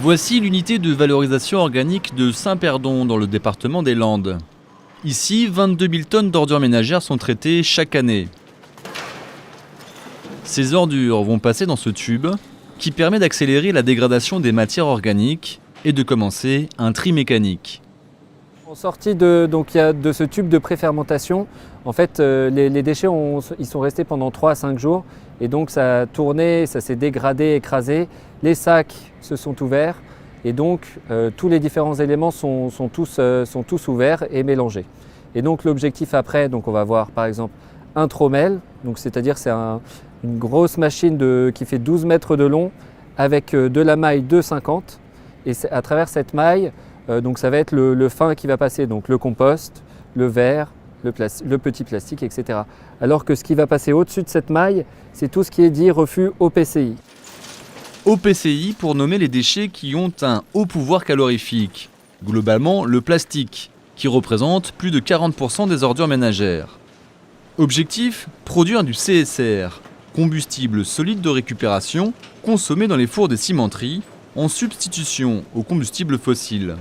Voici l'unité de valorisation organique de Saint-Perdon dans le département des Landes. Ici, 22 000 tonnes d'ordures ménagères sont traitées chaque année. Ces ordures vont passer dans ce tube qui permet d'accélérer la dégradation des matières organiques et de commencer un tri mécanique. En sortie de ce tube de préfermentation, en fait, les déchets ils sont restés pendant 3 à 5 jours et donc ça a tourné, ça s'est dégradé, écrasé. Les sacs se sont ouverts et donc tous les différents éléments sont tous ouverts et mélangés. Et donc l'objectif après, donc on va voir par exemple un trommel, c'est-à-dire c'est une grosse machine qui fait 12 mètres de long avec de la maille de 50 et à travers cette maille, donc ça va être le fin qui va passer, donc le compost, le verre, le petit plastique, etc. Alors que ce qui va passer au-dessus de cette maille, c'est tout ce qui est dit refus OPCI. OPCI pour nommer les déchets qui ont un haut pouvoir calorifique. Globalement, le plastique, qui représente plus de 40% des ordures ménagères. Objectif, produire du CSR, combustible solide de récupération, consommé dans les fours des cimenteries, en substitution au combustible fossile.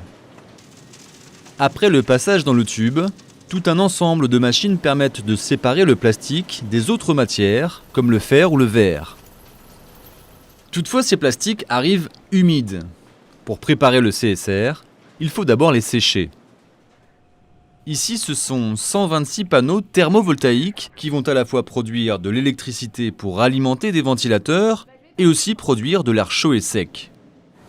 Après le passage dans le tube, tout un ensemble de machines permettent de séparer le plastique des autres matières, comme le fer ou le verre. Toutefois, ces plastiques arrivent humides. Pour préparer le CSR, il faut d'abord les sécher. Ici, ce sont 126 panneaux thermovoltaïques qui vont à la fois produire de l'électricité pour alimenter des ventilateurs et aussi produire de l'air chaud et sec.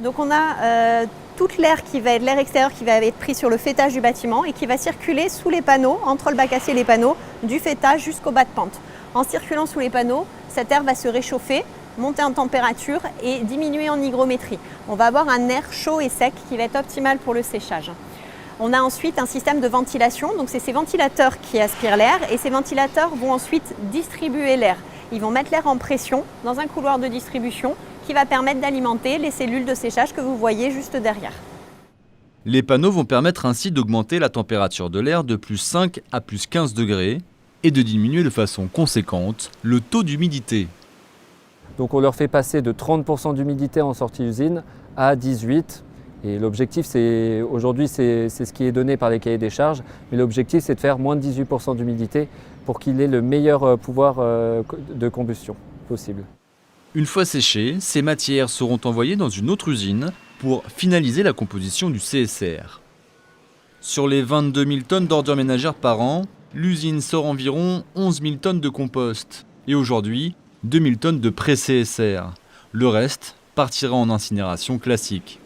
Donc on a toute l'air qui va être l'air extérieur qui va être pris sur le faîtage du bâtiment et qui va circuler sous les panneaux, entre le bac acier et les panneaux, du faîtage jusqu'au bas de pente. En circulant sous les panneaux, cet air va se réchauffer, monter en température et diminuer en hygrométrie. On va avoir un air chaud et sec qui va être optimal pour le séchage. On a ensuite un système de ventilation, donc c'est ces ventilateurs qui aspirent l'air et ces ventilateurs vont ensuite distribuer l'air. Ils vont mettre l'air en pression dans un couloir de distribution qui va permettre d'alimenter les cellules de séchage que vous voyez juste derrière. Les panneaux vont permettre ainsi d'augmenter la température de l'air de plus 5 à plus 15 degrés et de diminuer de façon conséquente le taux d'humidité. Donc on leur fait passer de 30% d'humidité en sortie d'usine à 18%. Et l'objectif, aujourd'hui, c'est ce qui est donné par les cahiers des charges, mais l'objectif, c'est de faire moins de 18% d'humidité pour qu'il ait le meilleur pouvoir de combustion possible. Une fois séchées, ces matières seront envoyées dans une autre usine pour finaliser la composition du CSR. Sur les 22 000 tonnes d'ordures ménagères par an, l'usine sort environ 11 000 tonnes de compost et aujourd'hui 2 000 tonnes de pré-CSR. Le reste partira en incinération classique.